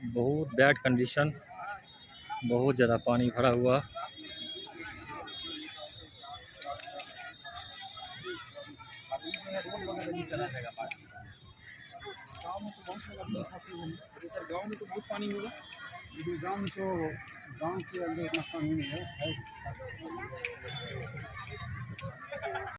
बहुत bad condition, बहुत ज़्यादा पानी भरा हुआ। गाँव में तो बहुत पानी होगा। गाँव के अंदर इतना पानी नहीं है।